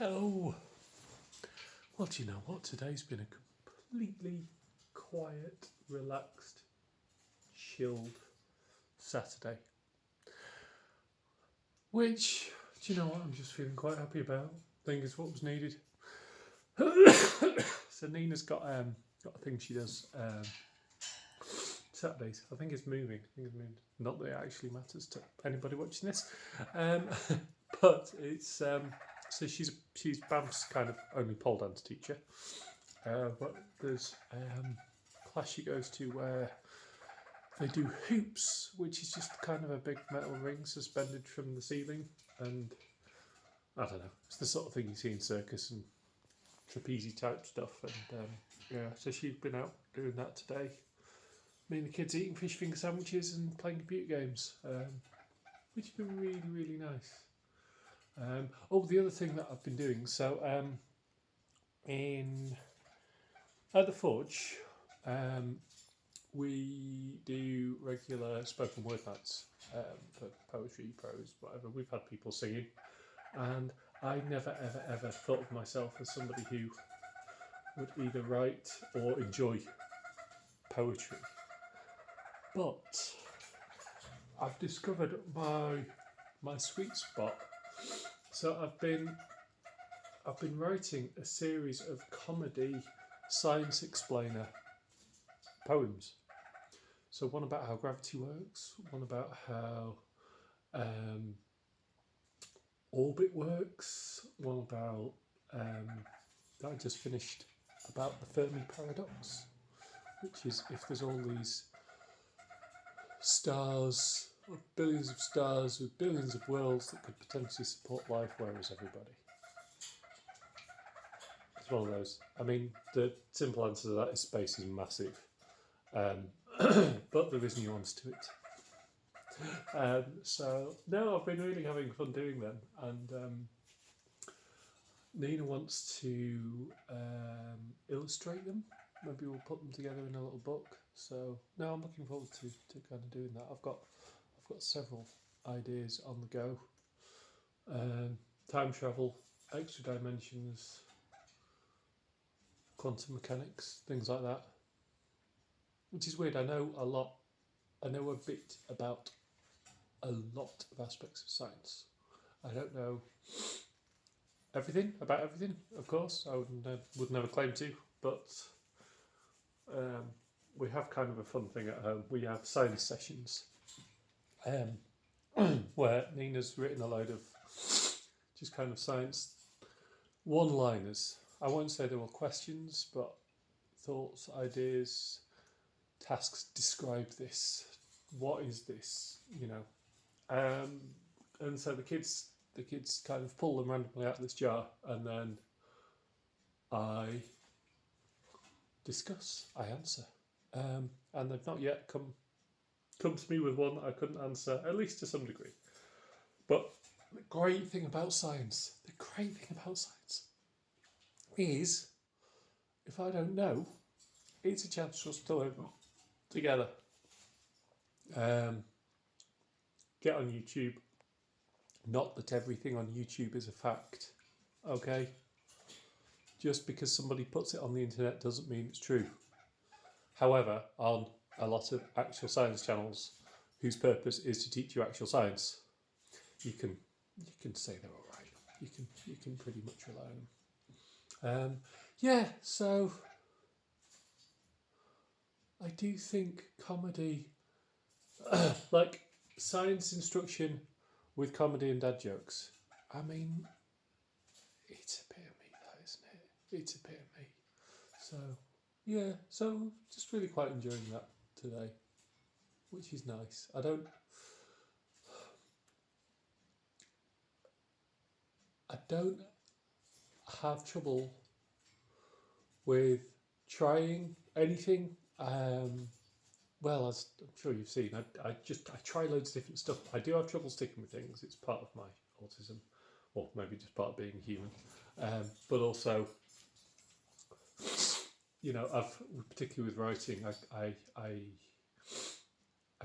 Oh, well, do you know what? Today's been a completely quiet, relaxed, chilled Saturday. Which, do you know what? I'm just feeling quite happy about. I think it's what was needed. So Nina's got a thing she does Saturdays. I think it's moving. I think it's moved. Not that it actually matters to anybody watching this, um, but it's so she's Bam's kind of only pole dance teacher. But there's class she goes to where they do hoops, which is just kind of a big metal ring suspended from the ceiling, and I don't know. It's the sort of thing you see in circus and trapeze type stuff, and yeah. So she's been out doing that today. Me and the kids eating fish finger sandwiches and playing computer games, which has been really really nice. Oh, the other thing that I've been doing. So in at the Forge, um, we do regular spoken word nights for poetry, prose, whatever. We've had people singing, and I never, ever, ever thought of myself as somebody who would either write or enjoy poetry. But I've discovered my sweet spot. So I've been writing a series of comedy science explainer poems. So one about how gravity works, one about how orbit works, one about that I just finished about the Fermi paradox, which is if there's all these stars, or billions of stars with billions of worlds that could potentially support life, where is everybody? It's one of those. I mean, the simple answer to that is space is massive, but there is nuance to it. So no, I've been really having fun doing them, and Nina wants to illustrate them. Maybe we'll put them together in a little book. So no, I'm looking forward to kind of doing that. I've got several ideas on the go. Time travel, extra dimensions, quantum mechanics, things like that. Which is weird. I know a lot. I know a bit about a lot of aspects of science. I don't know everything about everything, of course. I would never claim to, but we have kind of a fun thing at home. We have science sessions where Nina's written a load of just kind of science one-liners. I won't say they were questions, but thoughts, ideas, tasks. Describe this. What is this? You know, and so the kids kind of pull them randomly out of this jar, and then I discuss, I answer, and they've not yet come to me with one that I couldn't answer, at least to some degree. But the great thing about science is if I don't know, it's a chance for us to learn together. Get on YouTube. Not that everything on YouTube is a fact, okay? Just because somebody puts it on the internet doesn't mean it's true. However, on a lot of actual science channels whose purpose is to teach you actual science, you can say they're all right. You can pretty much rely on them. Yeah, so I do think comedy, like science instruction with comedy and dad jokes. I mean, it's a bit of me, that isn't it? It's a bit of me. So yeah, so just really quite enjoying that today, which is nice. I don't have trouble with trying anything. Well, as I'm sure you've seen, I try loads of different stuff. I do have trouble sticking with things. It's part of my autism, or maybe just part of being human. But also, you know, I've particularly with writing, I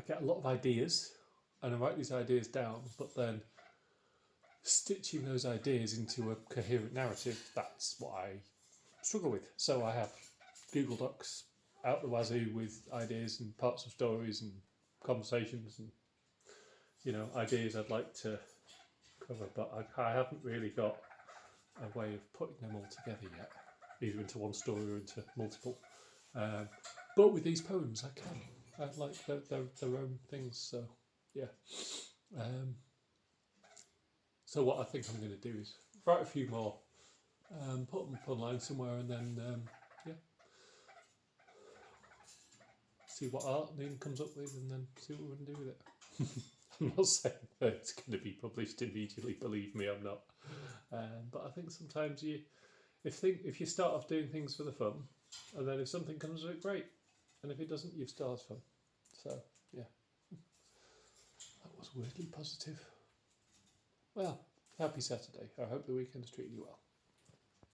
get a lot of ideas, and I write these ideas down. But then stitching those ideas into a coherent narrative, that's what I struggle with. So I have Google Docs out the wazoo with ideas and parts of stories and conversations and, you know, ideas I'd like to cover, but I haven't really got a way of putting them all together yet, either into one story or into multiple. But with these poems, I can. I like their own things. So yeah. So what I think I'm going to do is write a few more, put them up online somewhere, and then yeah, see what art Ian comes up with, and then see what we can do with it. I'm not saying that it's going to be published immediately. Believe me, I'm not. But I think sometimes if you start off doing things for the fun, and then if something comes of it, great, and if it doesn't, you've still had fun. So yeah, that was weirdly positive. Well, happy Saturday. I hope the weekend's treating you well.